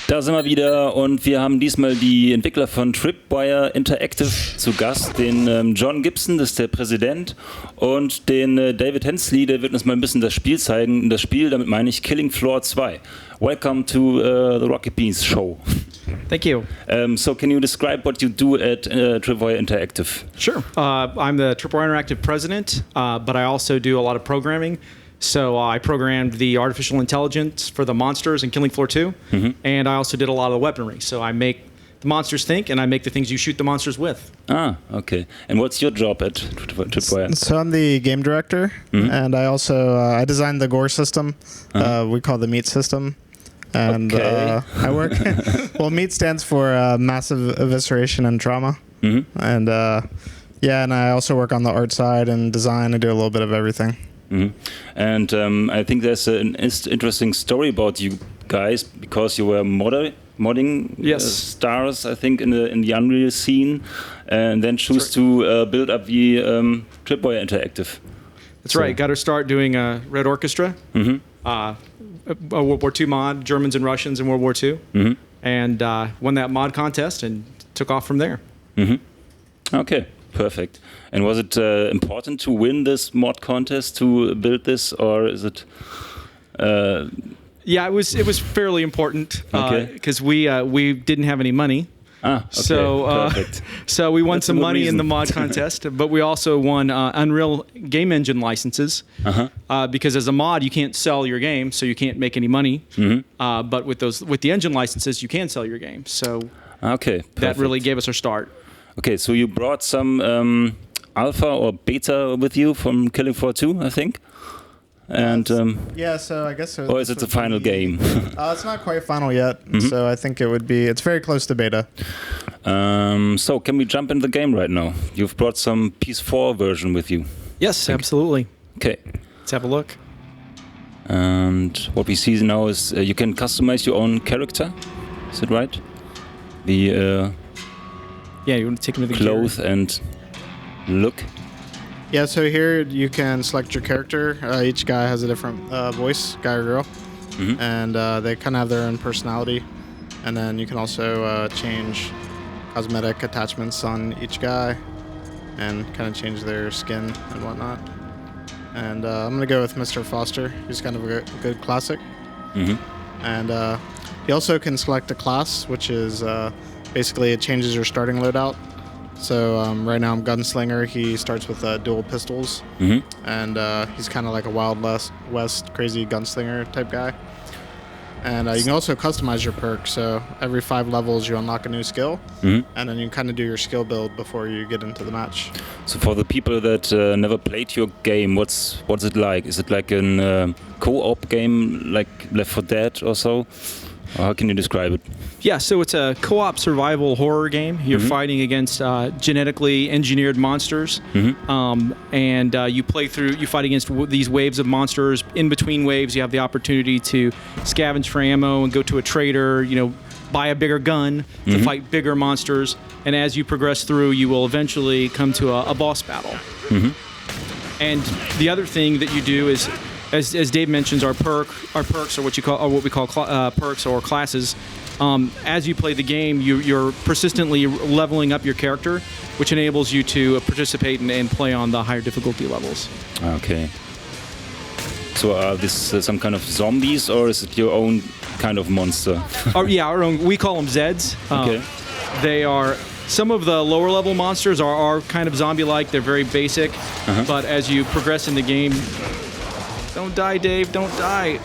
Da sind wir wieder und wir haben diesmal die Entwickler von Tripwire Interactive zu Gast, den John Gibson, das ist der Präsident, und den David Hensley, der wird uns mal ein bisschen das Spiel zeigen. Das Spiel, damit meine ich Killing Floor 2. Welcome to the Rocket Beans show. Thank you. So can you describe what you do at Tripwire Interactive? Sure. I'm the Tripwire Interactive president, but I also do a lot of programming. So I programmed the artificial intelligence for the monsters in Killing Floor 2, and I also did a lot of the weaponry. So I make the monsters think, and I make the things you shoot the monsters with. Ah, okay. And what's your job at Tripwire? So I'm the game director, and I also I designed the gore system. We call it the meat system. And I work. Well, MEAT stands for massive evisceration and trauma. And yeah, and I also work on the art side and design. I do a little bit of everything. And I think there's an interesting story about you guys because you were modding stars, I think, in the Unreal scene, and then choose to build up the Tripwire Interactive. That's right. Got to start doing Red Orchestra. A World War II mod, Germans and Russians in World War II, and won that mod contest and took off from there. Okay, perfect. And was it important to win this mod contest to build this, or is it? Yeah, it was fairly important because we didn't have any money. Ah, okay, so we won some money in the mod contest, but we also won Unreal game engine licenses because as a mod you can't sell your game, so you can't make any money. But with the engine licenses, you can sell your game. So that really gave us our start. Okay, so you brought some alpha or beta with you from Killing Floor 2, I think. And yeah, so I guess so. Or is it the final game? It's not quite final yet, so I think it would be. It's very close to beta. So can we jump in the game right now? You've brought some PS4 version with you. Yes, absolutely. Okay, let's have a look. And what we see now is you can customize your own character. Is it right? The yeah, you want to take me to the clothes and look. Yeah, so here you can select your character. Each guy has a different voice, guy or girl, and they kind of have their own personality. And then you can also change cosmetic attachments on each guy and kind of change their skin and whatnot. And I'm going to go with Mr. Foster, who's kind of a good classic. And you also can select a class, which is basically it changes your starting loadout. So right now I'm Gunslinger. He starts with dual pistols, and he's kind of like a Wild West crazy gunslinger type guy. And you can also customize your perk. So every 5 levels you unlock a new skill, and then you kind of do your skill build before you get into the match. So for the people that never played your game, what's it like? Is it like a co-op game like Left 4 Dead or so? Or how can you describe it? Yeah, so it's a co-op survival horror game. You're fighting against genetically engineered monsters, and you fight against these waves of monsters. In between waves, you have the opportunity to scavenge for ammo and go to a trader, buy a bigger gun to fight bigger monsters. And as you progress through, you will eventually come to a boss battle. And the other thing that you do is, as Dave mentions, our perks are what we call perks or classes. As you play the game, you're persistently leveling up your character, which enables you to participate and play on the higher difficulty levels. Okay. So are this some kind of zombies, or is it your own kind of monster? Yeah, our own. We call them Zeds. Okay. They are. Some of the lower level monsters are kind of zombie-like. They're very basic. But as you progress in the game, don't die, Dave. Don't die.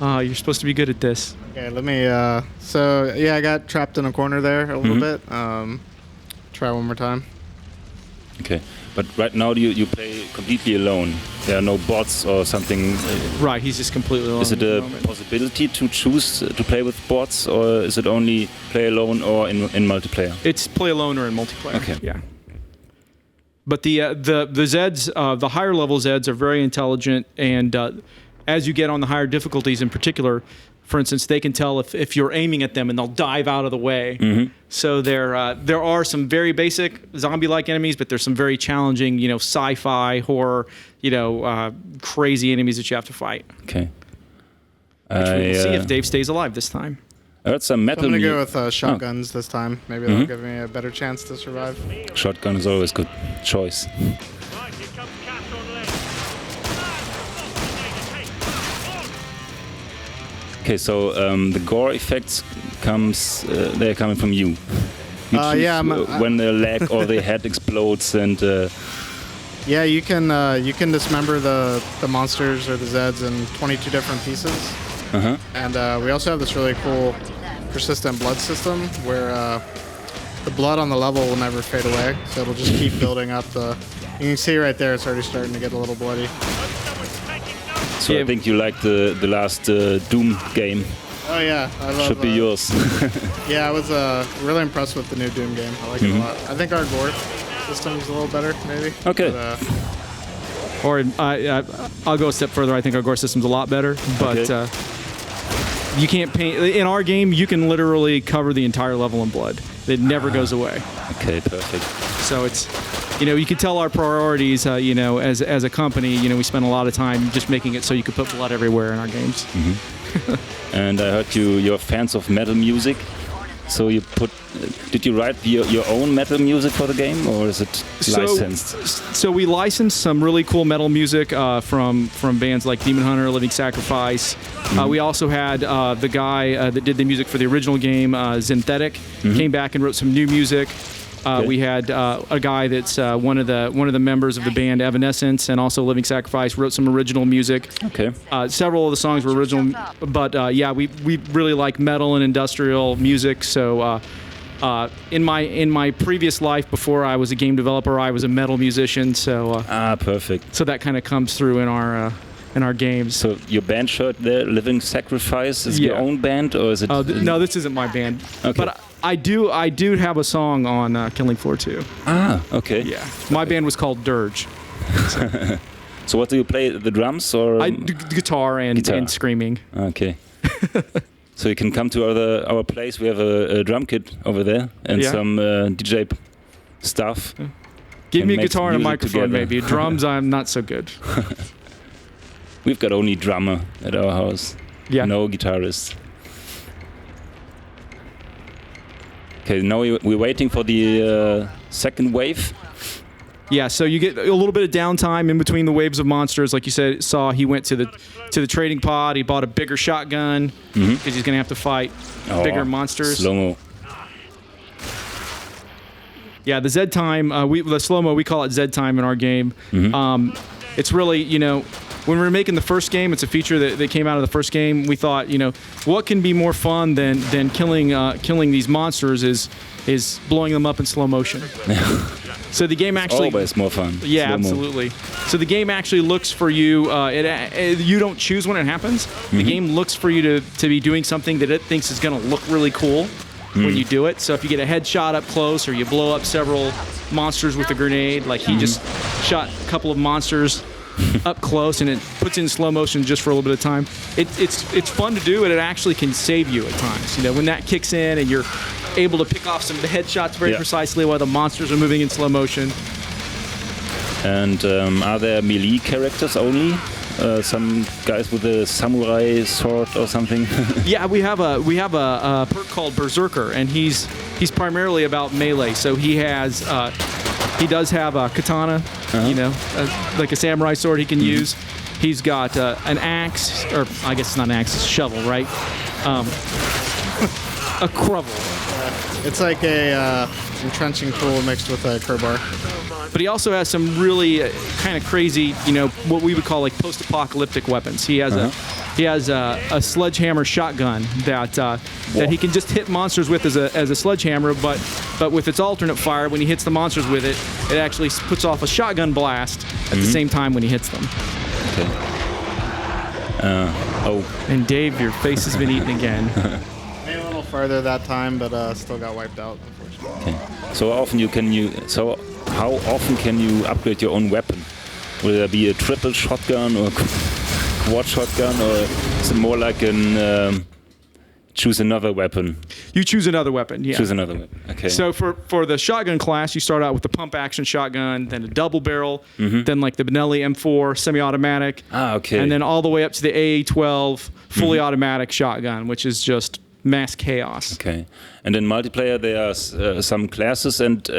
Oh, you're supposed to be good at this. Okay, let me. So yeah, I got trapped in a corner there a little bit. Try one more time. Okay, but right now you play completely alone. There are no bots or something. Right, he's just completely alone. Is it a possibility to choose to play with bots, or is it only play alone or in multiplayer? It's play alone or in multiplayer. Okay. Yeah. But the Zeds, the higher level Zeds, are very intelligent, and as you get on the higher difficulties in particular, for instance, they can tell if you're aiming at them and they'll dive out of the way. So there are some very basic zombie-like enemies, but there's some very challenging, sci-fi, horror, crazy enemies that you have to fight. Okay. Which we'll see if Dave stays alive this time. I heard some metal. I'm going to go with shotguns this time. Maybe that'll give me a better chance to survive. Shotgun is always good choice. Okay, so the gore effects they're coming from you. You choose when the leg or the head explodes and. Yeah, you can dismember the monsters or the Zeds in 22 different pieces. And we also have this really cool persistent blood system where the blood on the level will never fade away, so it'll just keep building up. You can see right there, it's already starting to get a little bloody. So yeah. I think you liked the last Doom game. Oh yeah, I love. Should be yours. Yeah, I was really impressed with the new Doom game. I like it a lot. I think our gore system's a little better, maybe. Okay. But, I'll go a step further. I think our gore system's a lot better, but you can't paint. In our game, you can literally cover the entire level in blood. It never goes away. Okay, perfect. So it's, you can tell our priorities, as a company, we spend a lot of time just making it so you could put blood everywhere in our games. And I heard you're fans of metal music. So did you write your own metal music for the game, or is it licensed? So we licensed some really cool metal music from bands like Demon Hunter, Living Sacrifice. We also had the guy that did the music for the original game, Synthetic, came back and wrote some new music. We had a guy that's one of the members of the band Evanescence and also Living Sacrifice wrote some original music. Okay. Several of the songs were original, but we really like metal and industrial music. So in my previous life, before I was a game developer, I was a metal musician. So perfect. So that kind of comes through in our games. So your band shirt there, Living Sacrifice, is your own band, or is it? No, this isn't my band. Okay. But I do have a song on Killing Floor 2. Okay. Yeah. My band was called Dirge. So what do you play? The drums or? I do guitar and screaming. Okay. So you can come to our place. We have a drum kit over there and some DJ stuff. Give me a guitar and a microphone, together. maybe. Drums, I'm not so good. We've got only drummer at our house. Yeah. No guitarist. Okay, now we're waiting for the second wave. Yeah, so you get a little bit of downtime in between the waves of monsters. Like you saw, he went to the trading pod. He bought a bigger shotgun because he's going to have to fight bigger monsters. Slow-mo. Yeah, the Z time, the slow-mo, we call it Z time in our game. It's really, when we were making the first game, it's a feature that came out of the first game. We thought, what can be more fun than killing these monsters is blowing them up in slow motion. So the game actually always more fun. Yeah, Slow-mo. absolutely. So the game actually looks for you. You don't choose when it happens. The game looks for you to be doing something that it thinks is going to look really cool when you do it. So if you get a headshot up close, or you blow up several monsters with a grenade, like he just shot a couple of monsters up close, and it puts in slow motion just for a little bit of time. It's fun to do, and it actually can save you at times. When that kicks in and you're able to pick off some headshots very precisely while the monsters are moving in slow motion. And are there melee characters only? Some guys with a samurai sword or something? Yeah, we have a perk called Berserker, and he's primarily about melee. So he does have a katana, like a samurai sword he can use. He's got an axe, or I guess it's not an axe, it's a shovel, right? A crovel. It's like a entrenching tool mixed with a crowbar. But he also has some really kind of crazy, what we would call like post-apocalyptic weapons. He has a sledgehammer shotgun that he can just hit monsters with as a sledgehammer, but with its alternate fire, when he hits the monsters with it, it actually puts off a shotgun blast at the same time when he hits them. Okay. And Dave, your face has been eaten again. Made a little farther that time, but still got wiped out, unfortunately. Okay. So how often can you upgrade your own weapon? Will there be a triple shotgun or quad shotgun, or is it more like an choose another weapon? You choose another weapon, yeah. Choose another weapon, okay. So for the shotgun class, you start out with the pump action shotgun, then a double barrel, then like the Benelli M4 semi-automatic, okay. and then all the way up to the AA-12 fully automatic shotgun, which is just mass chaos. Okay. And in multiplayer, there are some classes, and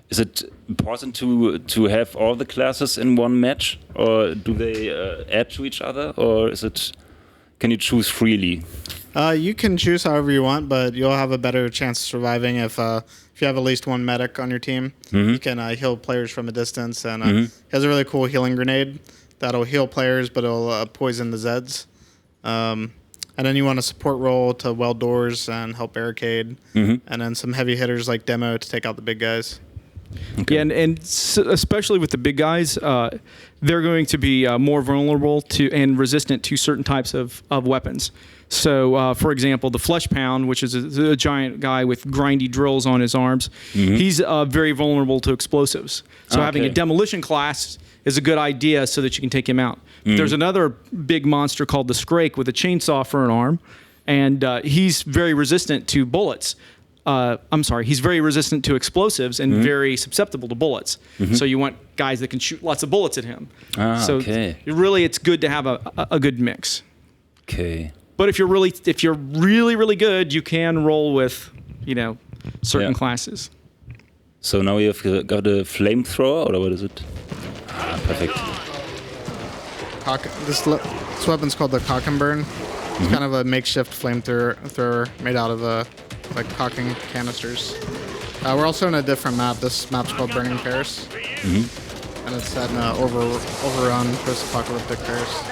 is it important to have all the classes in one match, or do they add to each other, or is it? Can you choose freely? You can choose however you want, but you'll have a better chance of surviving if you have at least one medic on your team. You can heal players from a distance, and he has a really cool healing grenade that'll heal players, but it'll poison the Zeds. And then you want a support role to weld doors and help barricade, and then some heavy hitters like Demo to take out the big guys. Okay. Yeah, and especially with the big guys, they're going to be more vulnerable to and resistant to certain types of weapons. So, for example, the Flesh Pound, which is a giant guy with grindy drills on his arms, he's very vulnerable to explosives. So having a demolition class is a good idea so that you can take him out. There's another big monster called the Scrake with a chainsaw for an arm, and he's very resistant to bullets. He's very resistant to explosives and very susceptible to bullets. So you want guys that can shoot lots of bullets at him. Really, it's good to have a good mix. Okay. But if you're really good, you can roll with, certain classes. So now you've got a flamethrower, or what is it? Perfect. This weapon's called the Cock and Burn. It's kind of a makeshift flamethrower made out of like cocking canisters. We're also in a different map. This map's called Burning Paris, and it's set in overrun post-apocalyptic Paris.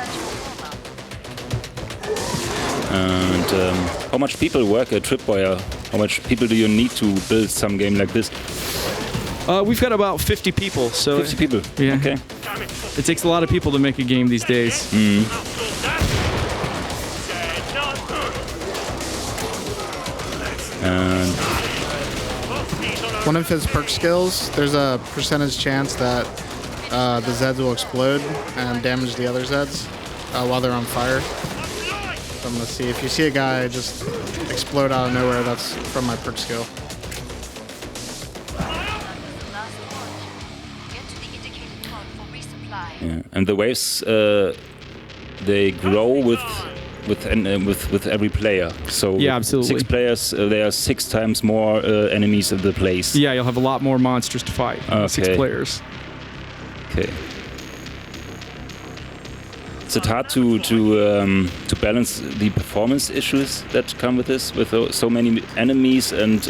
And how much people work at Tripwire? How much people do you need to build some game like this? We've got about 50 people. So 50 people. Yeah. Okay. It takes a lot of people to make a game these days. And one of his perk skills, there's a percentage chance that the Zeds will explode and damage the other Zeds while they're on fire. So I'm going to see if you see a guy just explode out of nowhere, that's from my perk skill. yeah. And the waves, they grow with every player. So yeah, absolutely. 6 players, there are 6 times more enemies in the place. Yeah, you'll have a lot more monsters to fight. 6 players. Okay. Is it hard to balance the performance issues that come with this, with so many enemies and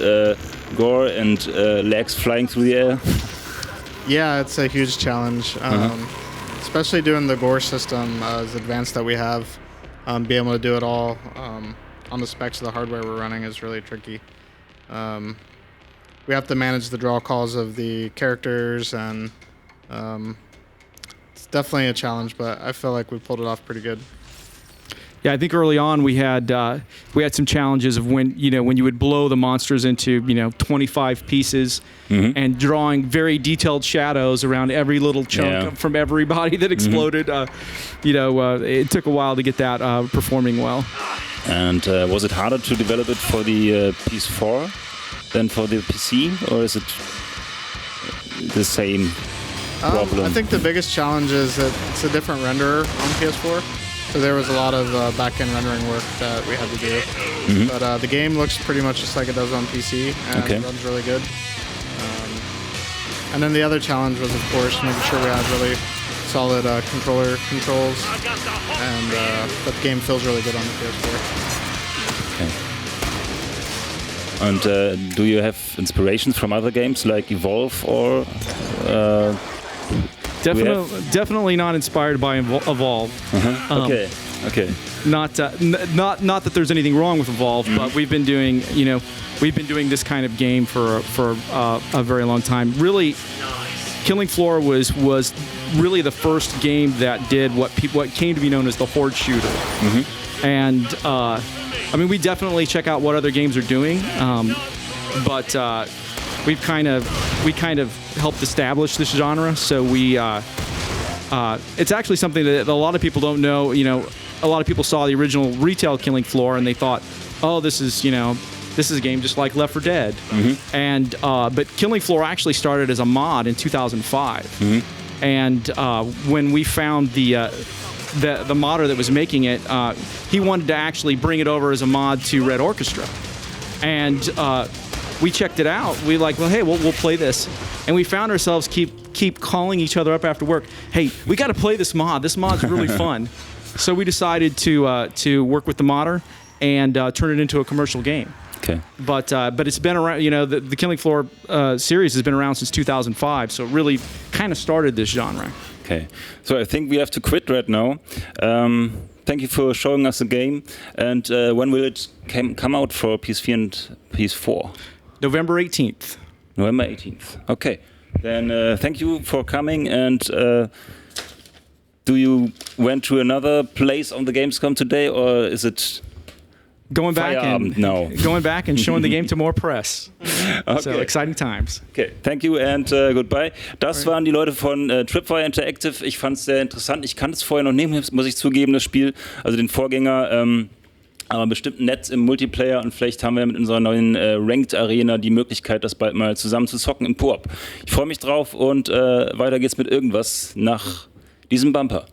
gore and legs flying through the air? Yeah, it's a huge challenge, especially doing the gore system as advanced that we have. Being able to do it all on the specs of the hardware we're running is really tricky. We have to manage the draw calls of the characters, and it's definitely a challenge, but I feel like we pulled it off pretty good. Yeah, I think early on we had some challenges of when you would blow the monsters into 25 pieces and drawing very detailed shadows around every little chunk from every body that exploded. It took a while to get that performing well. And was it harder to develop it for the PS4 than for the PC, or is it the same problem? I think the biggest challenge is that it's a different renderer on PS4. So there was a lot of back-end rendering work that we had to do. But the game looks pretty much just like it does on PC, and it runs really good. And then the other challenge was, of course, making sure we had really solid controller controls, and that the game feels really good on the PS4. Okay. And do you have inspirations from other games like Evolve or... Definitely not inspired by Evolve. Okay. Not that there's anything wrong with Evolve, but we've been doing this kind of game for a very long time. Really, Killing Floor was really the first game that did what came to be known as the horde shooter. And we definitely check out what other games are doing, but we kind of helped establish this genre, so we it's actually something that a lot of people don't know. You know, a lot of people saw the original retail Killing Floor and they thought, oh, this is a game just like Left 4 Dead. And but Killing Floor actually started as a mod in 2005. And when we found the modder that was making it, he wanted to actually bring it over as a mod to Red Orchestra. And we checked it out. We like, well, hey, we'll play this. And we found ourselves keep calling each other up after work. Hey, we got to play this mod. This mod's really fun. So we decided to work with the modder and turn it into a commercial game. Okay. But it's been around. You know, the Killing Floor series has been around since 2005. So it really kind of started this genre. Okay. So I think we have to quit right now. Thank you for showing us the game. And when will it come out for PS4 and PS4? November 18th. November 18th. Okay. Then thank you for coming. And do you went to another place on the Gamescom today, or is it going back and showing the game to more press? Okay. So exciting times. Okay, thank you and goodbye. Das waren die Leute von Tripwire Interactive. Ich fand es sehr interessant. Ich kannte es vorher noch nicht, muss ich zugeben, das Spiel, also den Vorgänger. Aber bestimmt nett im Multiplayer und vielleicht haben wir mit unserer neuen Ranked Arena die Möglichkeit, das bald mal zusammen zu zocken im Koop. Ich freue mich drauf und weiter geht's mit irgendwas nach diesem Bumper.